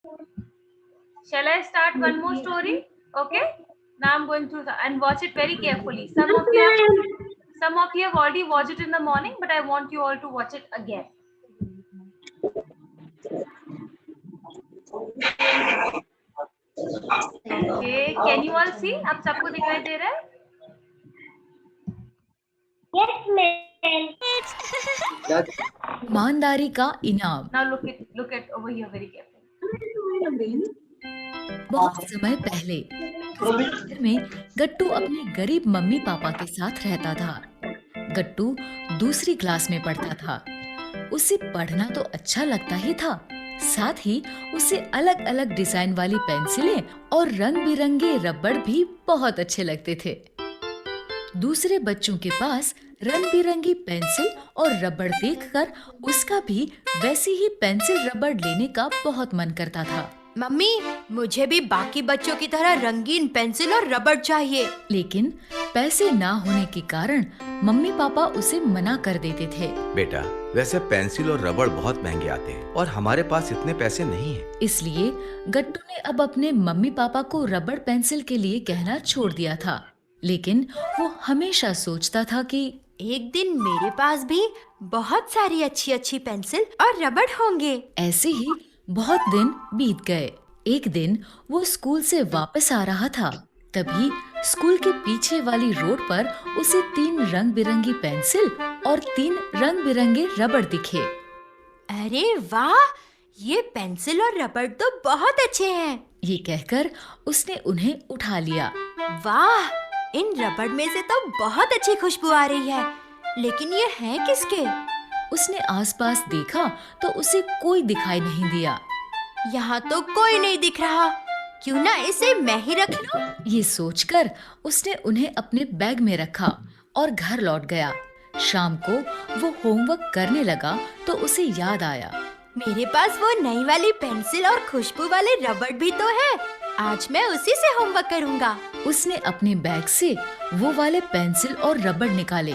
Shall I start one more story? Okay. Now I'm going to and watch it very carefully. Some of you have already watched it in the morning, but I want you all to watch it again. Okay. Can you all see? अब सबको दिखाई दे रहा है? Yes, ma'am. ईमानदारी का इनाम। Now look at over here very carefully. बहुत समय पहले शहर में गट्टू अपने गरीब मम्मी पापा के साथ रहता था। गट्टू दूसरी क्लास में पढ़ता था। उसे पढ़ना तो अच्छा लगता ही था, साथ ही उसे अलग अलग डिजाइन वाली पेंसिलें और रंग बिरंगे रबड़ भी बहुत अच्छे लगते थे। दूसरे बच्चों के पास रंग बिरंगी पेंसिल और रबड़ देखकर उसका भी वैसी ही पेंसिल रबड़ लेने का बहुत मन करता था। मम्मी, मुझे भी बाकी बच्चों की तरह रंगीन पेंसिल और रबड़ चाहिए। लेकिन पैसे ना होने के कारण मम्मी पापा उसे मना कर देते थे। बेटा, वैसे पेंसिल और रबड़ बहुत महंगे आते हैं और हमारे पास इतने पैसे नहीं हैं। इसलिए गट्टू ने अब अपने मम्मी पापा को रबड़ पेंसिल के लिए कहना छोड़ दिया था। लेकिन वो हमेशा सोचता था कि एक दिन मेरे पास भी बहुत सारी अच्छी अच्छी पेंसिल और रबड़ होंगे। ऐसे ही बहुत दिन बीत गए। एक दिन वो स्कूल से वापस आ रहा था, तभी स्कूल के पीछे वाली रोड पर उसे 3 रंग बिरंगी पेंसिल और 3 रंग बिरंगे रबड़ दिखे। अरे वाह, ये पेंसिल और रबड़ तो बहुत अच्छे हैं। ये कहकर उसने उन्हें उठा लिया। वाह, इन रबड़ में से तो बहुत अच्छी खुशबू आ रही है, लेकिन ये हैं किसके? उसने आसपास देखा तो उसे कोई दिखाई नहीं दिया। यहाँ तो कोई नहीं दिख रहा, क्यों ना इसे मैं ही रख लूं? ये सोचकर उसने उन्हें अपने बैग में रखा और घर लौट गया। शाम को वो होमवर्क करने लगा तो उसे याद आया, मेरे पास वो नई वाली पेंसिल और खुशबू वाले रबड़ भी तो है। आज मैं उसी से होमवर्क करूँगा। उसने अपने बैग से वो वाले पेंसिल और रबड़ निकाले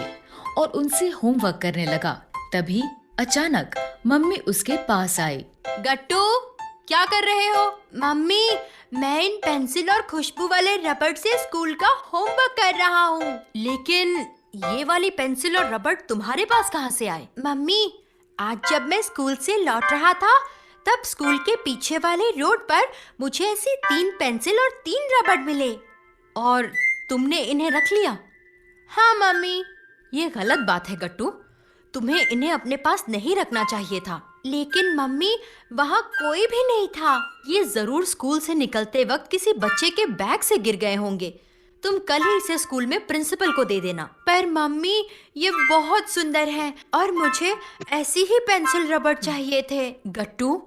और उनसे होमवर्क करने लगा। तभी अचानक मम्मी उसके पास आई। गट्टू, क्या कर रहे हो? मम्मी, मैं इन पेंसिल और खुशबू वाले रबड़ से स्कूल का होमवर्क कर रहा हूँ। लेकिन ये वाली पेंसिल और रबड़ तुम्हारे पास कहाँ से आए? मम्मी, आज जब मैं स्कूल से लौट रहा था, तब स्कूल के पीछे वाले रोड पर मुझे ऐसी 3 पेंसिल और 3 रबड़ मिले और तुमने इन्हें रख लिया। हाँ मम्मी। ये गलत बात है गट्टू, तुम्हें इन्हें अपने पास नहीं रखना चाहिए था। लेकिन मम्मी, वहाँ कोई भी नहीं था। ये जरूर स्कूल से निकलते वक्त किसी बच्चे के बैग से गिर गए होंगे। तुम कल ही इसे स्कूल में प्रिंसिपल को दे देना। पर मम्मी, ये बहुत सुंदर है और मुझे ऐसी ही पेंसिल रबड़ चाहिए थे। गट्टू,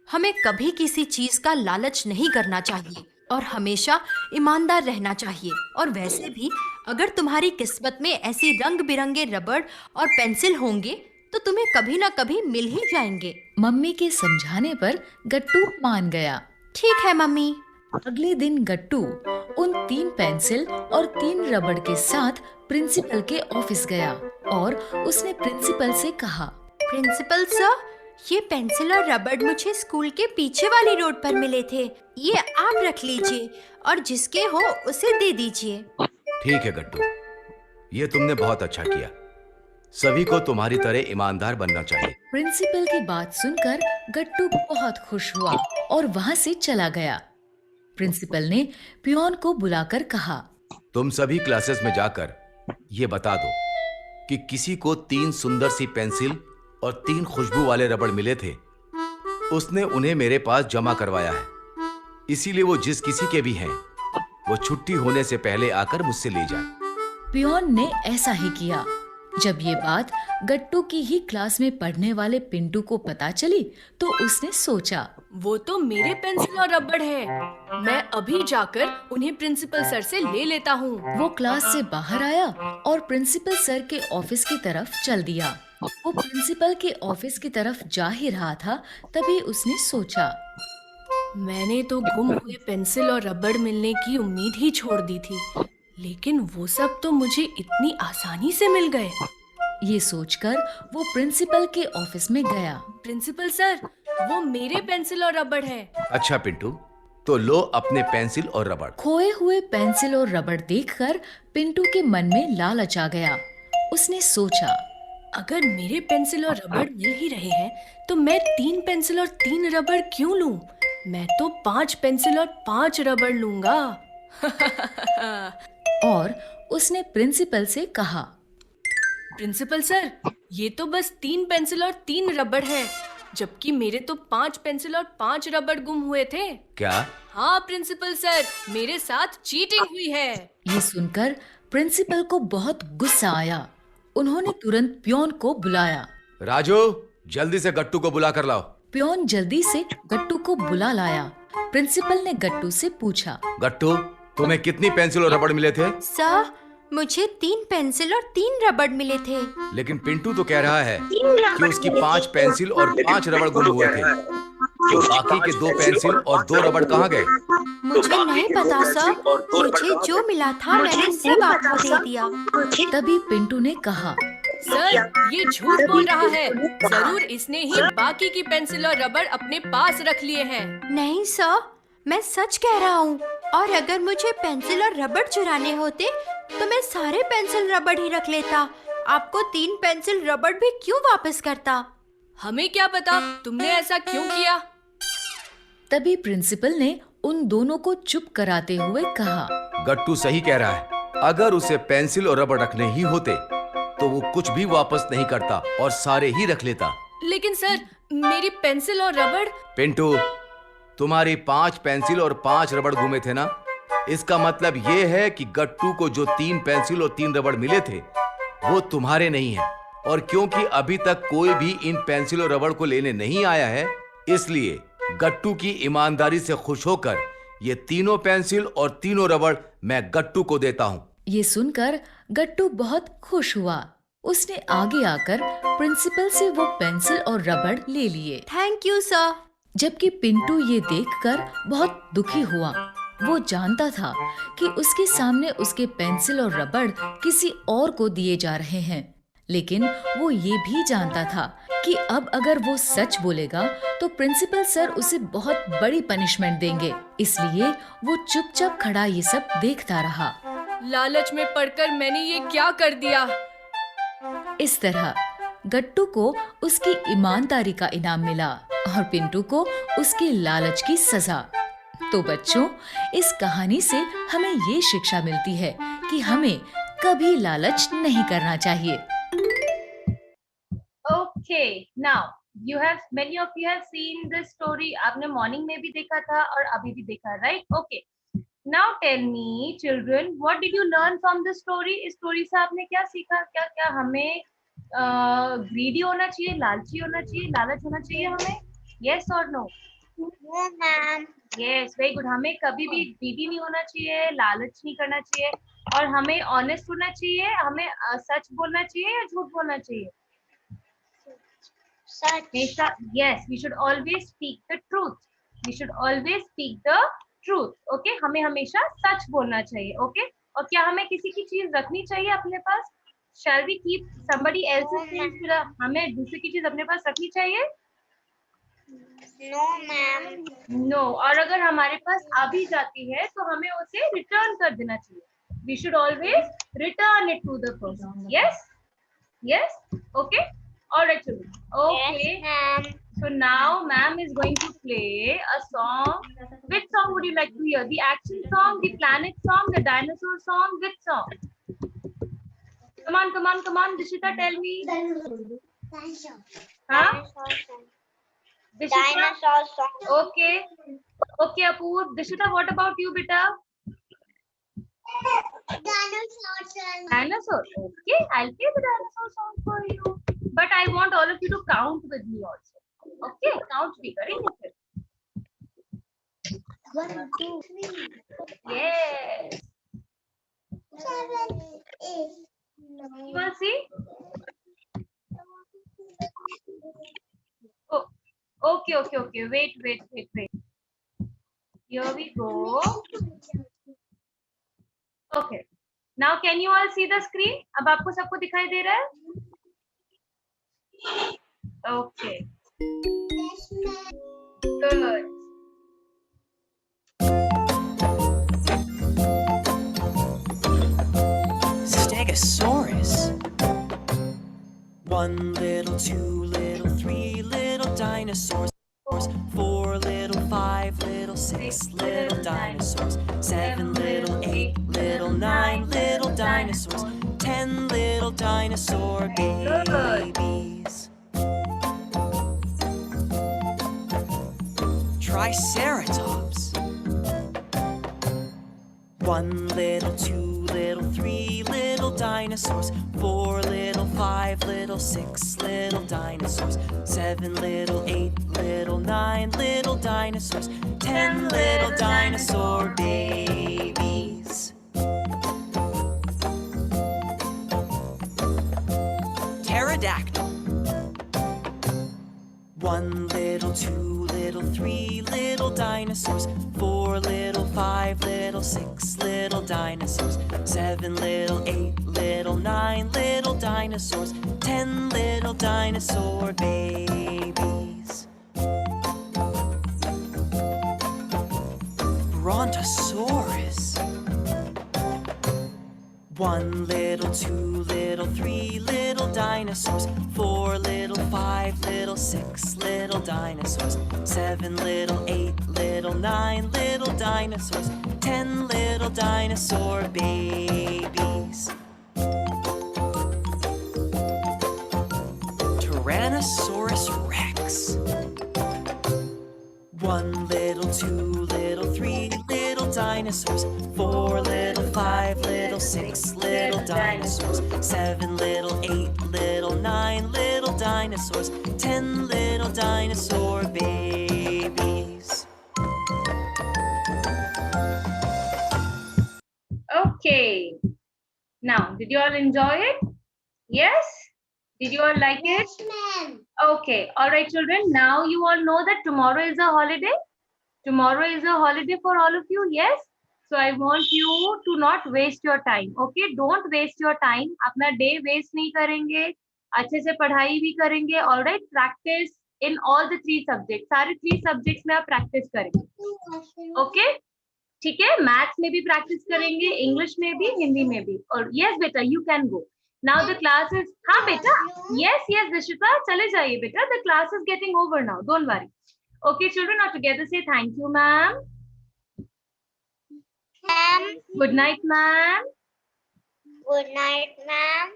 हमें कभी किसी चीज का लालच नहीं करना चाहिए और हमेशा ईमानदार रहना चाहिए। और वैसे भी अगर तुम्हारी किस्मत में ऐसी रंग बिरंगे रबड़ और पेंसिल होंगे तो तुम्हें कभी ना कभी मिल ही जाएंगे। मम्मी के समझाने पर गट्टू मान गया। ठीक है मम्मी। अगले दिन गट्टू उन 3 पेंसिल और 3 रबड़ के साथ प्रिंसिपल के ऑफिस गया और उसने प्रिंसिपल से कहा, प्रिंसिपल सर, ये पेंसिल और रबड़ मुझे स्कूल के पीछे वाली रोड पर मिले थे। ये आप रख लीजिए और जिसके हो उसे दे दीजिए। ठीक है गट्टू, ये तुमने बहुत अच्छा किया। सभी को तुम्हारी तरह ईमानदार बनना चाहिए। प्रिंसिपल की बात सुनकर गट्टू बहुत खुश हुआ और वहाँ से चला गया। प्रिंसिपल ने पियोन को बुलाकर कहा, तुम सभी क्लासेस में जाकर ये बता दो कि किसी को 3 सुंदर सी पेंसिल और 3 खुशबू वाले रबड़ मिले थे। उसने उन्हें मेरे पास जमा करवाया है, इसीलिए वो जिस किसी के भी हैं, वो छुट्टी होने से पहले आकर मुझसे ले जाए। पियोन ने ऐसा ही किया। जब ये बात गट्टू की ही क्लास में पढ़ने वाले पिंटू को पता चली तो उसने सोचा, वो तो मेरे पेंसिल और रबड़ है। मैं अभी जाकर उन्हें प्रिंसिपल सर से ले लेता हूँ। वो क्लास से बाहर आया और प्रिंसिपल सर के ऑफिस की तरफ चल दिया। वो प्रिंसिपल के ऑफिस की तरफ जा ही रहा था, तभी उसने सोचा, मैंने तो गुम हुए पेंसिल और रबड़ मिलने की उम्मीद ही छोड़ दी थी, लेकिन वो सब तो मुझे इतनी आसानी से मिल गए। ये सोचकर वो प्रिंसिपल के ऑफिस में गया। प्रिंसिपल सर, वो मेरे पेंसिल और रबड़ है। अच्छा पिंटू, तो लो अपने पेंसिल और रबड़। खोए हुए पेंसिल और रबड़ देखकर पिंटू के मन में लालच आ गया। उसने सोचा, अगर मेरे पेंसिल और रबड़ मिल ही रहे हैं तो मैं 3 पेंसिल और 3 रबड़ क्यों लूं? मैं तो 5 पेंसिल और 5 रबड़ लूंगा। और उसने प्रिंसिपल से कहा, प्रिंसिपल सर, ये तो बस 3 पेंसिल और 3 रबड़ है, जबकि मेरे तो 5 पेंसिल और 5 रबड़ गुम हुए थे। क्या? हाँ प्रिंसिपल सर, मेरे साथ चीटिंग हुई है। ये सुनकर प्रिंसिपल को बहुत गुस्सा आया। उन्होंने तुरंत पियोन को बुलाया। राजू, जल्दी से गट्टू को बुला कर लाओ। पियोन जल्दी से गट्टू को बुला लाया। प्रिंसिपल ने गट्टू से पूछा, गट्टू, तुम्हें कितनी पेंसिल और रबड़ मिले थे? सर, मुझे 3 पेंसिल और 3 रबड़ मिले थे। लेकिन पिंटू तो कह रहा है कि उसकी 5 पेंसिल और 5 रबड़ गुम हुए थे। तो बाकी के 2 पेंसिल और 2 रबड़ कहाँ गए? मुझे नहीं पता सर, मुझे जो मिला था मैंने सब आपको दे दिया। तभी पिंटू ने कहा, सर, ये झूठ बोल रहा है। जरूर इसने ही बाकी की पेंसिल और रबड़ अपने पास रख लिए हैं। नहीं सर, मैं सच कह रहा हूँ। और अगर मुझे पेंसिल और रबड़ चुराने होते तो मैं सारे पेंसिल रबड़ ही रख लेता। आपको 3 पेंसिल रबड़ भी क्यों वापस करता? हमें क्या पता तुमने ऐसा क्यों किया। तभी प्रिंसिपल ने उन दोनों को चुप कराते हुए कहा, गट्टू सही कह रहा है। अगर उसे पेंसिल और रबड़ रखने ही होते तो वो कुछ भी वापस नहीं करता और सारे ही रख लेता। लेकिन सर, मेरी पेंसिल और रबड़। पिंटू, तुम्हारी 5 पेंसिल और 5 रबड़ गुमे थे ना? इसका मतलब ये है कि गट्टू को जो 3 पेंसिल और 3 रबड़ मिले थे वो तुम्हारे नहीं है। और क्योंकि अभी तक कोई भी इन पेंसिल और रबड़ को लेने नहीं आया है, इसलिए गट्टू की ईमानदारी से खुश होकर ये तीनों पेंसिल और तीनों रबड़ मैं गट्टू को देता हूँ। ये सुनकर गट्टू बहुत खुश हुआ। उसने आगे आकर प्रिंसिपल से वो पेंसिल और रबड़ ले लिए। Thank you sir. जबकि पिंटू ये देखकर बहुत दुखी हुआ। वो जानता था कि उसके सामने उसके पेंसिल और रबड़ किसी और को दिए जा रहे हैं, लेकिन वो ये भी जानता था कि अब अगर वो सच बोलेगा तो प्रिंसिपल सर उसे बहुत बड़ी पनिशमेंट देंगे। इसलिए वो चुपचाप खड़ा ये सब देखता रहा। लालच में पड़कर मैंने ये क्या कर दिया। इस तरह गट्टू को उसकी ईमानदारी का इनाम मिला और पिंटू को उसकी लालच की सजा। तो बच्चों, इस कहानी से हमें ये शिक्षा मिलती है कि हमें कभी लालच नहीं करना चाहिए। Okay, now many of you have seen this story. आपने मॉर्निंग में भी देखा था और अभी भी देखा, right? Okay. Now tell me, children, what did you learn from the story? इस स्टोरी से आपने क्या सीखा? क्या हमें ग्रीडी होना चाहिए, लालची होना चाहिए, लालच होना चाहिए हमें? Yes or no? No, ma'am. Yes, very good. हमें कभी भी ग्रीडी नहीं होना चाहिए, लालच नहीं करना चाहिए, और हमें ऑनेस्ट होना चाहिए। हमें सच बोलना चाहिए या झूठ बोलना चाहिए? Such. Yes, we should always speak the truth. We should always speak the truth. Okay, हमें हमेशा सच बोलना चाहिए. Okay, और क्या हमें किसी की चीज रखनी चाहिए अपने पास? Shall we keep somebody else's things? हमें दूसरे की चीज अपने पास रखनी चाहिए? No, ma'am. No. और अगर हमारे पास आ भी जाती है तो हमें उसे रिटर्न कर देना चाहिए. We should always return it to the person. Yes? Yes? Okay? Alright, children. Okay. Yes, ma'am. So now ma'am is going to play a song. Which song would you like to hear? The action song, the planet song, the dinosaur song? Which song? Come on. Dishita, tell me. Huh? Dishita? Dinosaur song. Okay. Okay, Apoor. Dishita, what about you, beta? Dinosaur song. Dinosaur. Okay, I'll play the dinosaur song for you. But I want all of you to count with me also. Okay, count भी करेंगे फिर. 1, 2, 3. Yes. 7, 8, You will see. Oh, okay. Wait. Here we go. Okay. Now can you all see the screen? अब आपको सबको दिखाई दे रहा है? Okay. Yes, ma'am. Good. Stegosaurus. One little, two little, three little dinosaurs. Four little, five little, six little dinosaurs. Seven little, eight little, nine little dinosaurs. 10 little dinosaur babies. Triceratops. One little, two little, three little dinosaurs. Four little, five little, six little dinosaurs. Seven little, eight little, nine little dinosaurs. 10 little dinosaur babies. Pterodactyl. One little, two little, three little dinosaurs. Four little, five little, six little dinosaurs. Seven little, eight little, nine little dinosaurs. 10 little dinosaur babies. Brontosaurus. One little, two little, three little dinosaurs. Four little, five little, six little dinosaurs. Seven little, eight little, nine little dinosaurs. 10 little dinosaur babies. Tyrannosaurus Rex. One little, two little, three little dinosaurs. Four little, five little, six little dinosaurs. Seven little, eight little, nine little dinosaurs. 10 little dinosaur babies. Okay. Now, did you all enjoy it? Yes? Did you all like it? Yes, ma'am. Okay. All right, children. Now you all know that tomorrow is a holiday. Tomorrow is a holiday for all of you. Yes? So I want you to not waste your time. Okay? Don't waste your time. अपना day waste नहीं करेंगे. अच्छे से पढ़ाई भी करेंगे. All right? Practice in all the 3 subjects. सारे 3 subjects में आप practice करेंगे. Okay? ठीक है? मैथ्स में भी प्रैक्टिस करेंगे, इंग्लिश में भी, हिंदी में भी. और यस बेटा, you can go. Now the class is, हाँ बेटा, यस यस दिशिता, चले जाइए बेटा. The class is getting over now, don't worry. Okay children, now together say thank you ma'am. Ma'am. Good night ma'am. Good night, ma'am.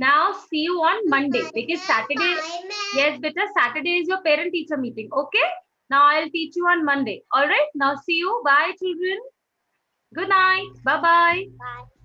Now see you on Monday because Saturday, Bye, ma'am. yes beta, Saturday is your parent teacher meeting. Okay? Now I'll teach you on Monday. All right? Now see you. Bye children. Good night. Bye bye. Bye.